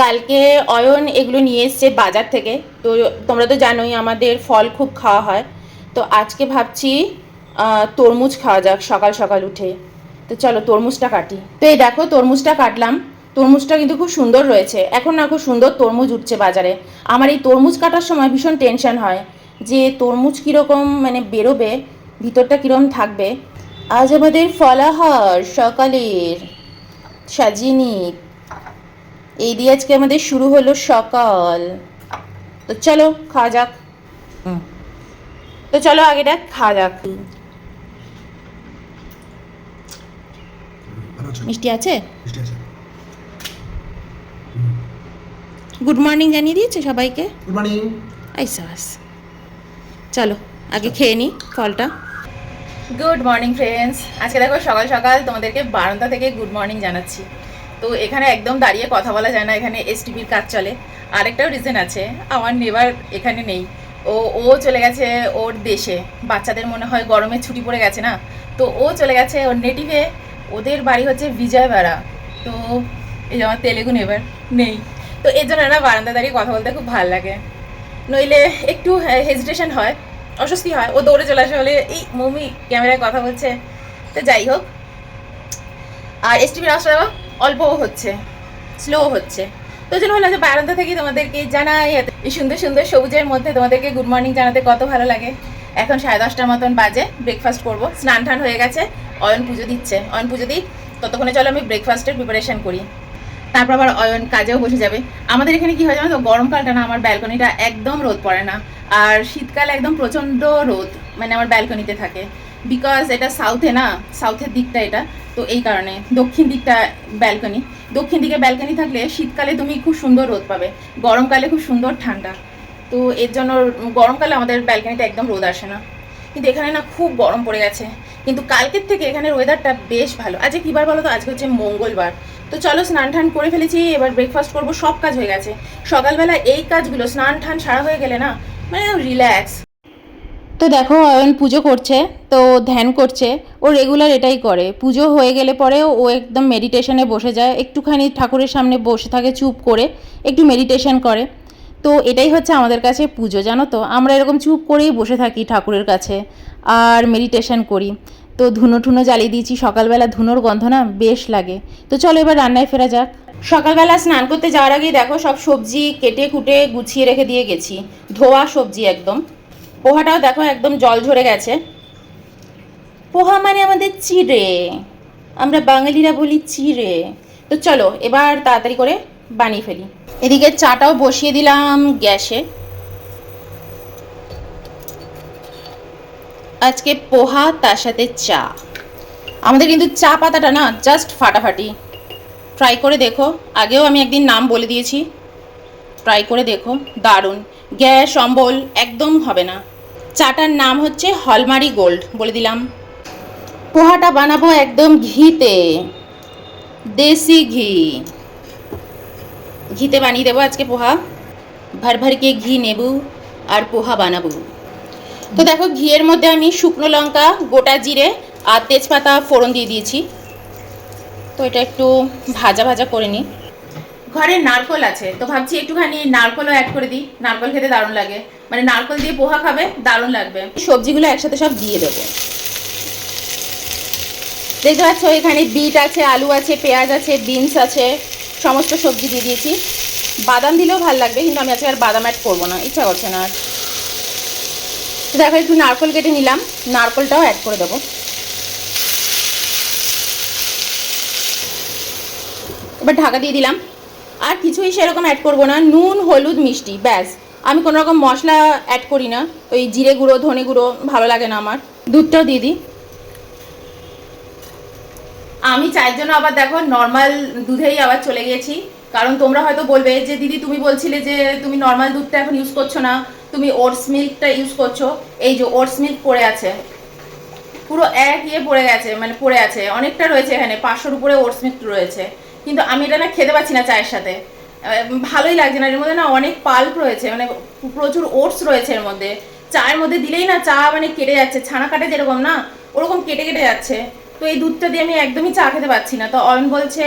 কালকে অয়ন এগুলো নিয়ে এসছে বাজার থেকে। তো তোমরা তো জানোই আমাদের ফল খুব খাওয়া হয়। তো আজকে ভাবছি তরমুজ খাওয়া যাক সকাল সকাল উঠে। তো চলো তরমুজটা কাটি। তো এই দেখো তরমুজটা কাটলাম। তরমুজটা কিন্তু খুব সুন্দর রয়েছে এখন, না খুব সুন্দর তরমুজ উঠছে বাজারে। আমার এই তরমুজ কাটার সময় ভীষণ টেনশন হয় যে তরমুজ কীরকম মানে বেরোবে, ভিতরটা কীরকম থাকবে। আজ আমাদের ফলাহার সকালের সাজিয়ে নি, এই দিয়ে আজকে আমাদের শুরু হলো সকাল। তো চলো খাওয়া যাক। তো চলো আগেটা খাওয়া যাক। মিষ্টি আছে? গুড মর্নিং জানিয়ে দিয়েছে সবাইকে। Good morning. আইসাস চলো আগে খেয়ে নিই ফলটা। গুড মর্নিং ফ্রেন্ডস, আজকে দেখো সকাল সকাল তোমাদেরকে বারান্দা থেকে গুড মর্নিং জানাচ্ছি। তো এখানে একদম দাঁড়িয়ে কথা বলা যায় না, এখানে এসটিভির কাজ চলে। আরেকটাও রিজন আছে, আমার নেবার এখানে নেই। ও চলে গেছে ওর দেশে। বাচ্চাদের মনে হয় গরমে ছুটি পড়ে গেছে না, তো ও চলে গেছে ওর নেটিভে। ওদের বাড়ি হচ্ছে বিজয়বাড়া। তো এই যে আমার তেলেগু নেবার নেই, তো এর জন্য না বারান্দা দাঁড়িয়ে কথা বলতে খুব ভালো লাগে। নইলে একটু হেজিটেশন হয়, অস্বস্তি হয়। ও দৌড়ে চলে আসে বলে এই মমি ক্যামেরায় কথা বলছে। তো যাই হোক, আর এসটিভির আওয়াজটা অল্প হচ্ছে, স্লো হচ্ছে। তো জন্য হলো যে বারান্দা থেকে তোমাদেরকে জানাই এই সুন্দর সুন্দর সবুজের মধ্যে তোমাদেরকে গুড মর্নিং জানাতে কত ভালো লাগে। এখন 10:30টার মতন বাজে, ব্রেকফাস্ট করবো। স্নান টান হয়ে গেছে, অয়ন পুজো দিচ্ছে। অয়ন পুজো দিই, ততক্ষণে চলো আমি ব্রেকফাস্টের প্রিপারেশন করি। তারপর আবার অয়ন কাজেও বসে যাবে। আমাদের এখানে কি হয় জানো তো, গরমকালটা না আমার ব্যালকনিটা একদম রোদ পড়ে না, আর শীতকালে একদম প্রচণ্ড রোদ মানে আমার ব্যালকনিতে থাকে। বিকজ এটা সাউথে না, সাউথের দিকটা এটা, তো এই কারণে। দক্ষিণ দিকটা ব্যালকনি, দক্ষিণ দিকে ব্যালকনি থাকলে শীতকালে তুমি খুব সুন্দর রোদ পাবে, গরমকালে খুব সুন্দর ঠান্ডা। তো এর জন্য গরমকালে আমাদের ব্যালকনিতে একদম রোদ আসে না। কিন্তু এখানে না খুব গরম পড়ে গেছে। কিন্তু কালকের থেকে এখানের ওয়েদারটা বেশ ভালো। আজকে কী বার বলো তো, আজকে হচ্ছে মঙ্গলবার। তো চলো স্নান টান করে ফেলেছি, এবার ব্রেকফাস্ট করবো। সব কাজ হয়ে গেছে সকালবেলা। এই কাজগুলো স্নান টান সারা হয়ে গেলে না মানে রিল্যাক্স। তো দেখো অয়ন পুজো করছে, তো ধ্যান করছে। ও রেগুলার এটাই করে, পুজো হয়ে গেলে পরে ও একদম মেডিটেশনে বসে যায়, একটুখানি ঠাকুরের সামনে বসে থাকে চুপ করে, একটু মেডিটেশন করে। তো এটাই হচ্ছে আমাদের কাছে পুজো, জানো তো। আমরা এরকম চুপ করেই বসে থাকি ঠাকুরের কাছে আর মেডিটেশন করি। তো ধুনো ঠুনো জ্বালিয়ে দিয়েছি সকালবেলা, ধুনোর গন্ধ না বেশ লাগে। তো চলো এবার রান্নায় ফেরা যাক। সকালবেলা স্নান করতে যাওয়ার আগেই দেখো সব সবজি কেটে কুটে গুছিয়ে রেখে দিয়ে গেছি, ধোয়া সবজি একদম। পোহাটাও দেখো একদম জল ঝরে গেছে। পোহা মানে আমাদের চিড়ে, আমরা বাঙালিরা বলি চিড়ে। তো চলো এবার তাড়াতাড়ি করে বানিয়ে ফেলি। এদিকে চাটাও বসিয়ে দিলাম গ্যাসে। আজকে পোহা তার সাথে চা। আমাদের কিন্তু চা পাতাটা না জাস্ট ফাটাফাটি। ট্রাই করে দেখো, আগেও আমি একদিন নাম বলে দিয়েছি, ট্রাই করে দেখো, দারুণ। গ্যাস অম্বল একদম হবে না। চাটার নাম হচ্ছে হলমারি গোল্ড, বলে দিলাম। পোহাটা বানাবো একদম ঘিতে, দেশি ঘি। ঘিতে বানিয়ে দেবো আজকে পোহা। ভর ভর के ঘি নেবু আর পোহা বানাবো। তো দেখো ঘিয়ের মধ্যে আমি শুকনো লঙ্কা, গোটা জিরে আর তেজপাতা ফোড়ন দিয়ে দিয়েছি। তো এটা একটু ভাজা ভাজা করে নিই। ঘরে নারকল আছে, তো ভাবছি একটুখানি নারকলও অ্যাড করে দিই, নারকল খেতে দারুণ লাগে। মানে নারকল দিয়ে পোহা খাবে, দারুণ লাগবে। সবজিগুলো একসাথে সব দিয়ে দেবো। দেখতে পাচ্ছ এখানে বিট আছে, আলু আছে, পেঁয়াজ আছে, বিনস আছে, সমস্ত সবজি দিয়ে দিয়েছি। বাদাম দিলেও ভালো লাগবে, কিন্তু আমি আজকে আর বাদাম অ্যাড করবো না, ইচ্ছা করছে না আর। দেখো একটু নারকল কেটে নিলাম, নারকলটাও অ্যাড করে দেবো। এবার ঢাকা দিয়ে দিলাম। আর কিছুই সেরকম অ্যাড করবো না, নুন হলুদ মিষ্টি ব্যাস। আমি কোনো রকম মশলা অ্যাড করি না, ওই জিরে গুঁড়ো ধনে গুঁড়ো ভালো লাগে না আমার। দুধটাও দিয়ে দিই। আমি চায়ের জন্য আবার দেখো নর্মাল দুধেই আবার চলে গেছি, কারণ তোমরা হয়তো বলবে যে দিদি তুমি বলছিলে যে তুমি নর্মাল দুধটা এখন ইউজ করছো না, তুমি ওটস মিল্কটা ইউজ করছো। এই যে ওটস মিল্ক পড়ে আছে, পুরো এক পড়ে গেছে, মানে পড়ে আছে অনেকটা রয়েছে এখানে, 500-র উপরে ওটস মিল্ক রয়েছে। কিন্তু আমি এটা না খেতে পাচ্ছি না চায়ের সাথে, ভালোই লাগছে না। এর মধ্যে না অনেক পাল্প রয়েছে, মানে প্রচুর ওটস রয়েছে এর মধ্যে। চায়ের মধ্যে দিলেই না চা মানে কেটে যাচ্ছে, ছানা কাটে যেরকম না ওরকম কেটে কেটে যাচ্ছে। তো এই দুধটা দিয়ে আমি একদমই চা খেতে পাচ্ছি না। তো অয়ন বলছে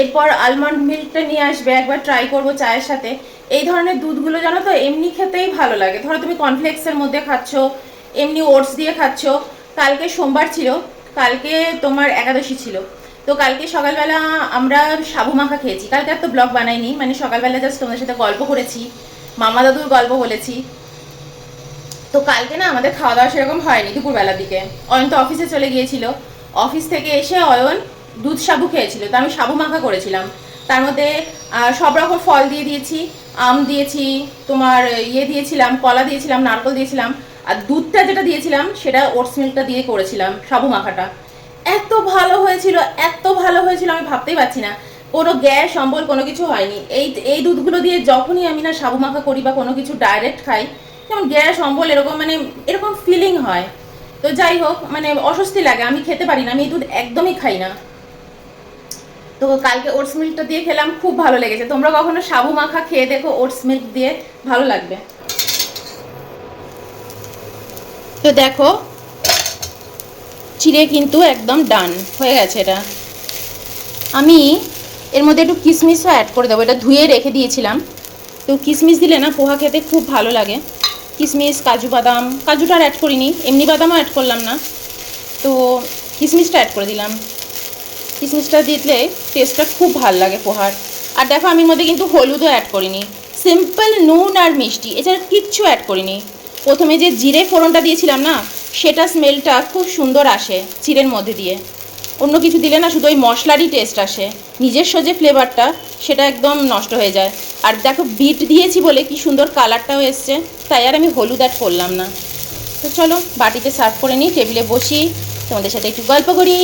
এরপর আলমন্ড মিল্কটা নিয়ে আসবে, একবার ট্রাই করবো চায়ের সাথে। এই ধরনের দুধগুলো জানো তো এমনি খেতেই ভালো লাগে। ধরো তুমি কর্নফ্লেক্সের মধ্যে খাচ্ছ, এমনি ওটস দিয়ে খাচ্ছ। কালকে সোমবার ছিল, কালকে তোমার একাদশী ছিল, তো কালকে সকালবেলা আমরা সাবু মাখা খেয়েছি। কালকে আর তো ব্লগ বানাইনি, মানে সকালবেলা জাস্ট তোমাদের সাথে গল্প করেছি, মামা দাদুর গল্প বলেছি। তো কালকে না আমাদের খাওয়া দাওয়া সেরকম হয়নি দুপুরবেলার দিকে। অয়ন তো অফিসে চলে গিয়েছিল, অফিস থেকে এসে অয়ন দুধ সাবু খেয়েছিল, তো আমি সাবু মাখা করেছিলাম। তার মধ্যে সব রকম ফল দিয়ে দিয়েছি, আম দিয়েছি, তোমার ইয়ে দিয়েছিলাম, কলা দিয়েছিলাম, নারকেল দিয়েছিলাম, আর দুধটা যেটা দিয়েছিলাম সেটা ওটস মিল্কটা দিয়ে করেছিলাম সাবু মাখাটা। এত ভালো হয়েছিল, এত ভালো হয়েছিল, আমি ভাবতেই পারছি না। কোনো গ্যাস অম্বল কোনো কিছু হয়নি। এই দুধগুলো দিয়ে যখনই আমি না সাবু মাখা করি বা কোনো কিছু ডাইরেক্ট খাই, যেমন গ্যাস অম্বল এরকম মানে এরকম ফিলিং হয়। তো যাই হোক, মানে অস্বস্তি লাগে, আমি খেতে পারি না, আমি এই দুধ একদমই খাই না। তো কালকে ওটস মিল্কটা দিয়ে খেলাম, খুব ভালো লেগেছে। তোমরা কখনো সাবু মাখা খেয়ে দেখো ওটস মিল্ক দিয়ে, ভালো লাগবে। তো দেখো চিড়ে কিন্তু একদম ডান হয়ে গেছে। এটা আমি এর মধ্যে একটু কিশমিশও অ্যাড করে দেবো, এটা ধুয়ে রেখে দিয়েছিলাম। তো কিশমিশ দিলে না পোহা খেতে খুব ভালো লাগে। কিশমিশ, কাজু বাদাম, কাজুটা আর অ্যাড করিনি, এমনি বাদামও অ্যাড করলাম না, তো কিশমিশটা অ্যাড করে দিলাম। কিশমিশটা দিলে টেস্টটা খুব ভালো লাগে পোহার। আর দেখো আমি মধ্যে কিন্তু হলুদও অ্যাড করিনি, সিম্পল নুন আর মিষ্টি, এছাড়া কিচ্ছু অ্যাড করিনি। প্রথমে যে জিরে ফোড়নটা দিয়েছিলাম না, সেটা স্মেলটা খুব সুন্দর আসে চিড়ের মধ্যে দিয়ে। অন্য কিছু দিলে না শুধু ওই মশলারই টেস্ট আসে, নিজস্ব যে ফ্লেভারটা সেটা একদম নষ্ট হয়ে যায়। আর দেখো বিট দিয়েছি বলে কি সুন্দর কালারটাও এসছে, তাই আর আমি হলুদ অ্যাড করলাম না। তো চলো বাটিতে সার্ভ করে নিই, টেবিলে বসি, তোমাদের সাথে একটু গল্প করি।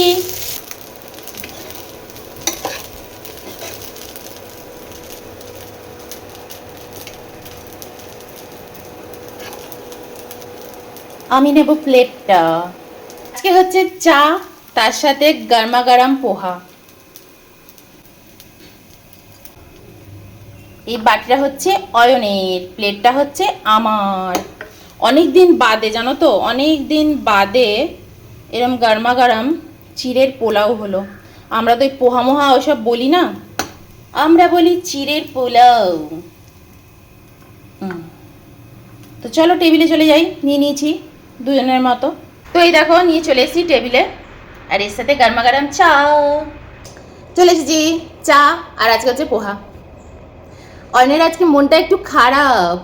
আমি নেব প্লেটটা। আজকে হচ্ছে চা, তার সাথে গরমা গরম পোহা। এই বাটিটা হচ্ছে অয়নের, প্লেটটা হচ্ছে আমার। অনেক দিন বাদে জানো তো, অনেক দিন বাদে এরম গরমা গরম চিড়ের পোলাও হলো। আমরা তো ওই পোহা মোহা ওসব বলি না, আমরা বলি চিড়ের পোলাও। তো চলো টেবিলে চলে যাই, নিয়ে নিয়েছি দুজনের মতো। তো এই দেখো নিয়ে চলে এসেছি টেবিলে, আর এর সাথে গরমা গরম চা চলে এসেছি, চা আর আজকে হচ্ছে পোহা। অয়নের আজকে মনটা একটু খারাপ,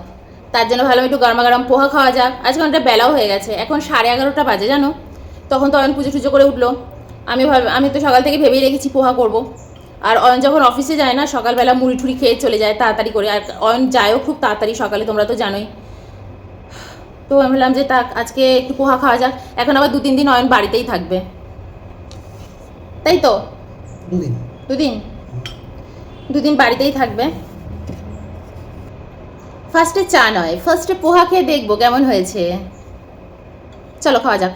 তার জন্য ভালো একটু গরমা গরম পোহা খাওয়া যাক। আজকে অনেকটা বেলাও হয়ে গেছে, এখন 11:30 বাজে জানো। তখন তো অয়ন পুজো টুজো করে উঠলো। আমি তো সকাল থেকে ভেবেই রেখেছি পোহা করব। আর অয়ন যখন অফিসে যায় না সকালবেলা মুড়ি ঠুড়ি খেয়ে চলে যায় তাড়াতাড়ি করে, আর অয়ন যায়ও খুব তাড়াতাড়ি সকালে, তোমরা তো জানোই। তো আমি বললাম যে তা আজকে একটু পোহা খাওয়া যাক। এখন আবার 2-3 দিন অয়ন বাড়িতেই থাকবে, তাই তো? দুদিন বাড়িতেই থাকবে। ফার্স্টে চা নয়, ফার্স্টে পোহা খেয়ে দেখবো কেমন হয়েছে। চলো খাওয়া যাক।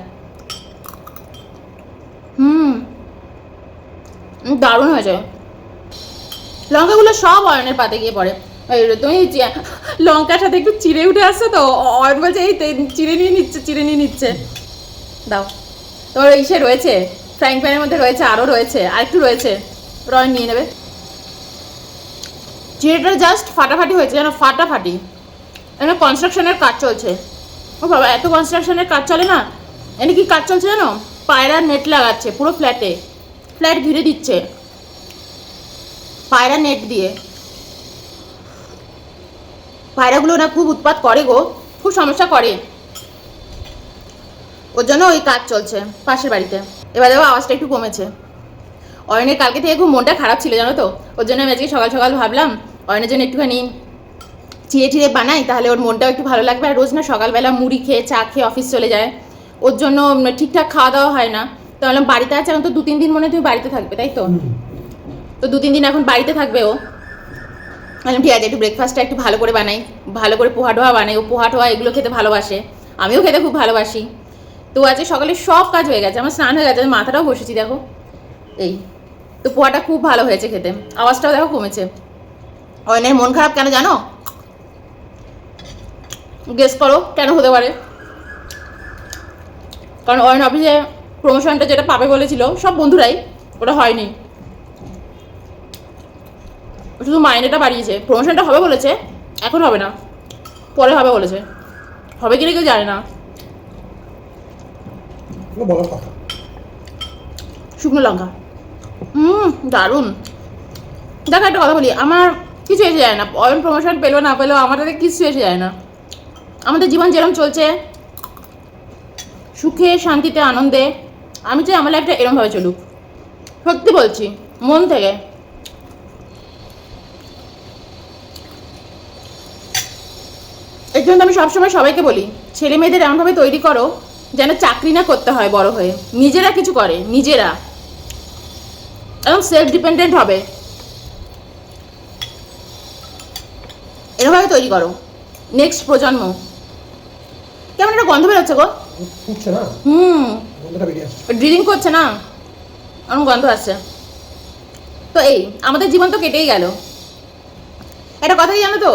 দারুণ হয়েছে। লঙ্কাগুলো সব অয়নের পাতে গিয়ে পড়ে। তুমি লঙ্কার সাথে একটু চিড়ে উঠে আসছে তো, অয়ন বলছে এই চিড়ে নিয়ে নিচ্ছে। দাও, তোমার ইসে রয়েছে, ফ্রাইং প্যানের মধ্যে রয়েছে, আরও রয়েছে, আরেকটু রয়েছে, অয়ন নিয়ে নেবে। চিড়েটা জাস্ট ফাটাফাটি হয়েছে যেন, ফাটাফাটি। এখানে কনস্ট্রাকশনের কাজ চলছে। ও বাবা, এত কনস্ট্রাকশনের কাজ চলে না। এখানে কি কাজ চলছে জানো? পায়রার নেট লাগাচ্ছে পুরো ফ্ল্যাটে, ফ্ল্যাট ঘিরে দিচ্ছে পায়রা নেট দিয়ে। পায়রাগুলো না খুব উৎপাত করে গো, খুব সমস্যা করে, ওর জন্য ওই কাজ চলছে পাশের বাড়িতে। এবার দেখো আওয়াজটা একটু কমেছে। অয়নের কালকে থেকে খুব মনটা খারাপ ছিল জানো তো, ওর জন্য আমি আজকে সকাল সকাল ভাবলাম অয়নের জন্য একটুখানি চিড়ে টিড়ে বানাই, তাহলে ওর মনটাও একটু ভালো লাগবে। আর রোজ না সকালবেলা মুড়ি খেয়ে চা খেয়ে অফিস চলে যায়, ওর জন্য ঠিকঠাক খাওয়া দাওয়া হয় না। তো বললাম বাড়িতে আছে এখন তো 2-3 দিন, মনে তুমি বাড়িতে থাকবে তাই তো? তো 2-3 দিন এখন বাড়িতে থাকবে ও। বললাম ঠিক আছে একটু ব্রেকফাস্টটা একটু ভালো করে বানাই, ভালো করে পোহা টোহা বানাই। ও পোহা টোহা এগুলো খেতে ভালোবাসে, আমিও খেতে খুব ভালোবাসি। তো আজকে সকালে সব কাজ হয়ে গেছে, আমার স্নান হয়ে গেছে, আমি মাথাটাও বসেছি দেখো এই। তো পোহাটা খুব ভালো হয়েছে খেতে, আওয়াজটাও দেখো কমেছে। অয়নের মন খারাপ কেন জানো? গেস করো কেন হতে পারে? কারণ অয়ন অফিসে প্রমোশনটা যেটা পাবে বলেছিল সব বন্ধুরাই, ওটা হয়নি। শুধু মাইনেটা বাড়িয়েছে, প্রমোশনটা হবে বলেছে, এখন হবে না, পরে হবে বলেছে, হবে কিনা কেউ জানে না। বলার কথা। শুকনো লঙ্কা দারুণ। দেখো একটা কথা বলি, আমার কিছু এসে যায় না, অয়ন প্রমোশন পেলো না পেলো আমার তাদের কিছু এসে যায় না। আমাদের জীবন যেরকম চলছে সুখে শান্তিতে আনন্দে, আমি চাই আমার লাইফটা এরমভাবে চলুক, সত্যি বলছি মন থেকে। এর জন্য আমি সবসময় সবাইকে বলি, ছেলে মেয়েদের এমনভাবে তৈরি করো যেন চাকরি না করতে হয়, বড় হয়ে নিজেরা কিছু করে, নিজেরা একদম সেলফ ডিপেন্ডেন্ট হবে, এরভাবে তৈরি করো নেক্সট প্রজন্ম। কেমন একটা গন্ধ বেরোচ্ছে গো, ফুটছে না? গন্ধটা বেরিয়ে আসছে, ড্রিলিং করছে না, এরকম গন্ধ আসছে। তো এই আমাদের জীবন তো কেটেই গেল। একটা কথা কি জানো তো,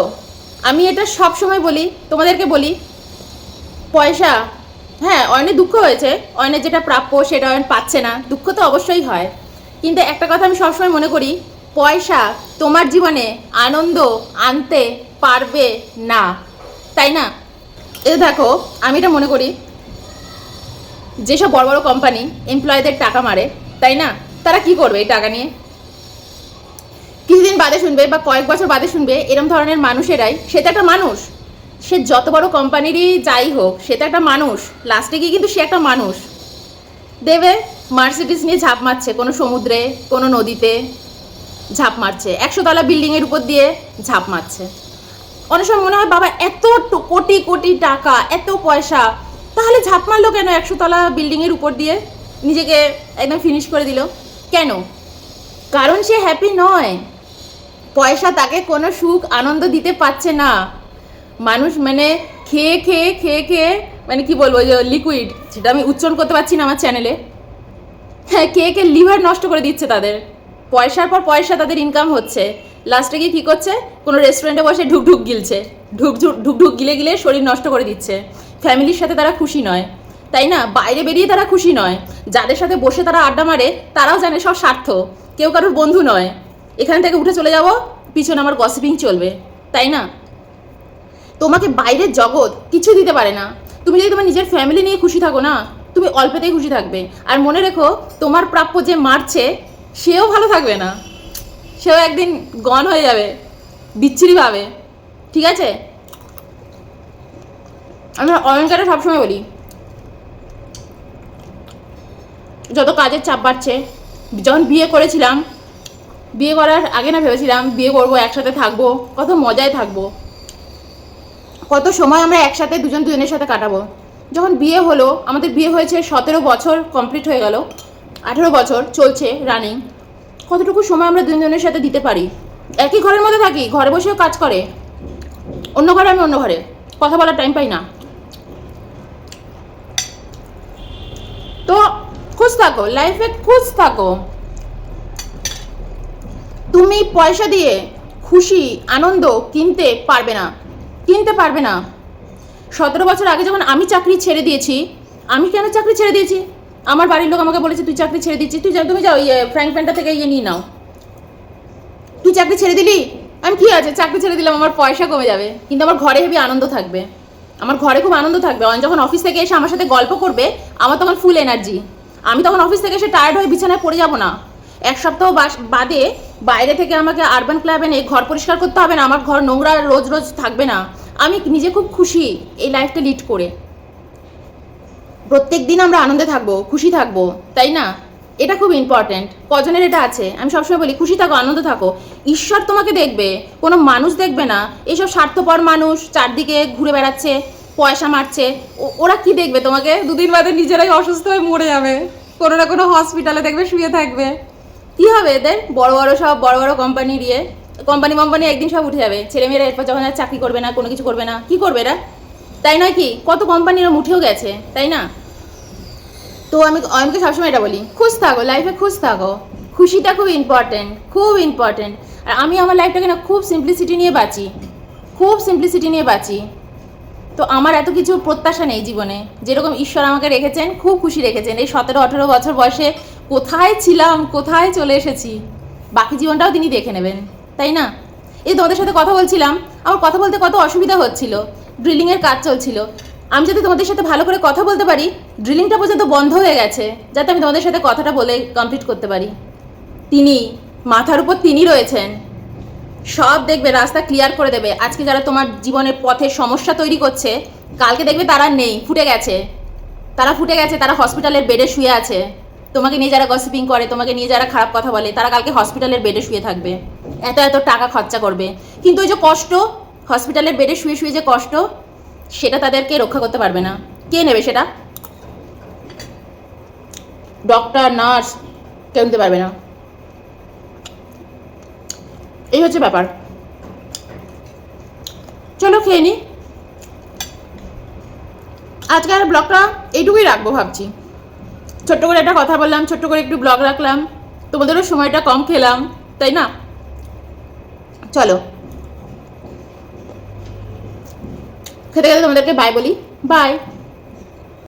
আমি এটা সব সময় বলি, তোমাদেরকে বলি, পয়সা, হ্যাঁ অয়নের দুঃখ হয়েছে, অয়নের যেটা প্রাপ্য সেটা অয়ন পাচ্ছে না, দুঃখ তো অবশ্যই হয়, কিন্তু একটা কথা আমি সবসময় মনে করি, পয়সা তোমার জীবনে আনন্দ আনতে পারবে না, তাই না? এ দেখো আমি এটা মনে করি, যেসব বড় বড় কোম্পানি এমপ্লয়ীদের টাকা মারে, তাই না, তারা কি করবে এই টাকা নিয়ে? কিছুদিন বাদে শুনবে বা কয়েক বছর বাদে শুনবে এরম ধরনের মানুষেরাই, সে তো একটা মানুষ, সে যত বড় কোম্পানিরই যাই হোক সে তো একটা মানুষ, লাস্টে গিয়ে কিন্তু সে একটা মানুষ, দেবে মার্সিডিস নিয়ে ঝাঁপ মারছে কোনো সমুদ্রে কোনো নদীতে, ঝাঁপ মারছে 100 তলা বিল্ডিংয়ের উপর দিয়ে ঝাঁপ মারছে। অনেক সময় মনে হয় বাবা এত কোটি কোটি টাকা এত পয়সা, তাহলে ঝাঁপ মারলো কেন 100 তলা বিল্ডিংয়ের উপর দিয়ে, নিজেকে একদম ফিনিশ করে দিল কেন? কারণ সে হ্যাপি নয়, পয়সা তাকে কোনো সুখ আনন্দ দিতে পারছে না। মানুষ মানে খেয়ে খেয়ে খেয়ে খেয়ে, মানে কি বলবো, যে লিকুইড, সেটা আমি উচ্চারণ করতে পারছি না আমার চ্যানেলে, হ্যাঁ খেয়ে খেয়ে লিভার নষ্ট করে দিচ্ছে তাদের, পয়সার পর পয়সা তাদের ইনকাম হচ্ছে, লাস্টে গিয়ে কী করছে, কোনো রেস্টুরেন্টে বসে ঢুকঢুক গিলছে, ঢুকঢুক গিলে গিলে শরীর নষ্ট করে দিচ্ছে, ফ্যামিলির সাথে তারা খুশি নয়, তাই না? বাইরে বেরিয়ে তারা খুশি নয়, যাদের সাথে বসে তারা আড্ডা মারে তারাও জানে সব স্বার্থ, কেউ কারোর বন্ধু নয়, এখান থেকে উঠে চলে যাব, পিছনে আমার গসিপিং চলবে, তাই না? তোমাকে বাইরের জগৎ কিছু দিতে পারে না, তুমি যদি তোমার নিজের ফ্যামিলি নিয়ে খুশি থাকো না, তুমি অল্পতেই খুশি থাকবে। আর মনে রেখো, তোমার প্রাপ্য যে মারছে সেও ভালো থাকবে না, সেও একদিন গন হয়ে যাবে বিচ্ছিরিভাবে, ঠিক আছে? আমি অয়নকারে সবসময় বলি, যত কাজের চাপ বাড়ছে, যখন বিয়ে করেছিলাম, বিয়ে করার আগে না ভেবেছিলাম বিয়ে করবো, একসাথে থাকবো, কত মজায় থাকবো, কত সময় আমরা একসাথে দুজনের সাথে কাটাবো। যখন বিয়ে হলো, আমাদের বিয়ে হয়েছে 17 বছর কমপ্লিট হয়ে গেল, 18 বছর চলছে রানিং, কতটুকু সময় আমরা দুজনের সাথে দিতে পারি? একই ঘরের মধ্যে থাকি, ঘরে বসেও কাজ করে, অন্য ঘরে আমি অন্য ঘরে, কথা বলার টাইম পাই না। তো খুশ থাকো, লাইফে খুশ থাকো। তুমি পয়সা দিয়ে খুশি আনন্দ কিনতে পারবে না, কিনতে পারবে না। 17 বছর আগে যখন আমি চাকরি ছেড়ে দিয়েছি, আমি কেন চাকরি ছেড়ে দিয়েছি, আমার বাড়ির লোক আমাকে বলেছে তুই চাকরি ছেড়ে দিচ্ছিস, তুমি যাও ফ্র্যাঙ্ক প্যানটা থেকে নিয়ে নাও, তুই চাকরি ছেড়ে দিলি, আমি কি আছে চাকরি ছেড়ে দিলাম, আমার পয়সা কমে যাবে, কিন্তু আমার ঘরে হেবি আনন্দ থাকবে, আমার ঘরে খুব আনন্দ থাকবে। যখন অফিস থেকে এসে আমার সাথে গল্প করবে, আমার তখন ফুল এনার্জি, আমি তখন অফিস থেকে এসে টায়ার্ড হয়ে বিছানায় পড়ে যাব না। এক সপ্তাহ বাদে বাইরে থেকে আমাকে আরবান ক্লাব এনে ঘর পরিষ্কার করতে হবে না, আমার ঘর নোংরা রোজ রোজ থাকবে না, আমি নিজে খুব খুশি এই লাইফটা লিড করে। প্রত্যেক দিন আমরা আনন্দে থাকবো, খুশি থাকবো, তাই না? এটা খুব ইম্পর্টেন্ট। কজনের এটা আছে? আমি সবসময় বলি খুশি থাকো, আনন্দ থাকো, ঈশ্বর তোমাকে দেখবে, কোনো মানুষ দেখবে না। এইসব স্বার্থপর মানুষ চারদিকে ঘুরে বেড়াচ্ছে, পয়সা মারছে, ওরা কি দেখবে তোমাকে? দুদিন বাদে নিজেরাই অসুস্থ হয়ে মরে যাবে, কোনো না কোনো হসপিটালে দেখবে শুয়ে থাকবে, কি হবে এদের? বড় বড় কোম্পানি দিয়ে, কোম্পানি একদিন সব উঠে যাবে, ছেলেমেয়েরা এরপর যখন আর চাকরি করবে না, কোনো কিছু করবে না, কি করবে এরা? তাই নয় কি? কত কোম্পানিরা উঠেও গেছে, তাই না? তো আমি অয়নকে সবসময় এটা বলি, খুশ থাকো, লাইফে খুশ থাকো, খুশিটা খুব ইম্পর্টেন্ট, খুব ইম্পর্টেন্ট। আর আমি আমার লাইফটাকে না খুব সিম্পলিসিটি নিয়ে বাঁচি, খুব সিম্পলিসিটি নিয়ে বাঁচি। তো আমার এত কিছু প্রত্যাশা নেই জীবনে, যেরকম ঈশ্বর আমাকে রেখেছেন, খুব খুশি রেখেছেন। এই 17-18 বছর বয়সে কোথায় ছিলাম, কোথায় চলে এসেছি, বাকি জীবনটাও তিনি দেখে নেবেন, তাই না? এই তোমাদের সাথে কথা বলছিলাম, আমার কথা বলতে কত অসুবিধা হচ্ছিল, ড্রিলিংয়ের কাজ চলছিল। আমি যাতে তোমাদের সাথে ভালো করে কথা বলতে পারি, ড্রিলিংটা পর্যন্ত বন্ধ হয়ে গেছে, যাতে আমি তোমাদের সাথে কথাটা বলে কমপ্লিট করতে পারি। তিনি মাথার উপর তিনি রয়েছেন, সব দেখবে, রাস্তা ক্লিয়ার করে দেবে। আজকে যারা তোমার জীবনের পথে সমস্যা তৈরি করছে, কালকে দেখবে তারা নেই, ফুটে গেছে, তারা হসপিটালের বেডে শুয়ে আছে। তোমাকে নিয়ে যারা গসিপিং করে, তোমাকে নিয়ে যারা খারাপ কথা বলে, তারা কালকে হসপিটালের বেডে শুয়ে থাকবে, এত এত টাকা খরচা করবে, কিন্তু ওই যে কষ্ট, হসপিটালের বেডে শুয়ে শুয়ে যে কষ্ট, সেটা তাদেরকে রক্ষা করতে পারবে না। কে নেবে সেটা? ডক্টর, নার্স কেউ নিতে পারবে না। এই হচ্ছে ব্যাপার। চলো খেয়ে নি। আজকে আর ব্লগটা এইটুকুই রাখবো ভাবছি। ছোট্ট করে একটা কথা বললাম, ছোট্ট করে একটু ব্লগ রাখলাম, তোমাদেরও সময়টা কম খেলাম, তাই না? চলো খেতে খেতে তোমাদেরকে বাই বলি। বাই।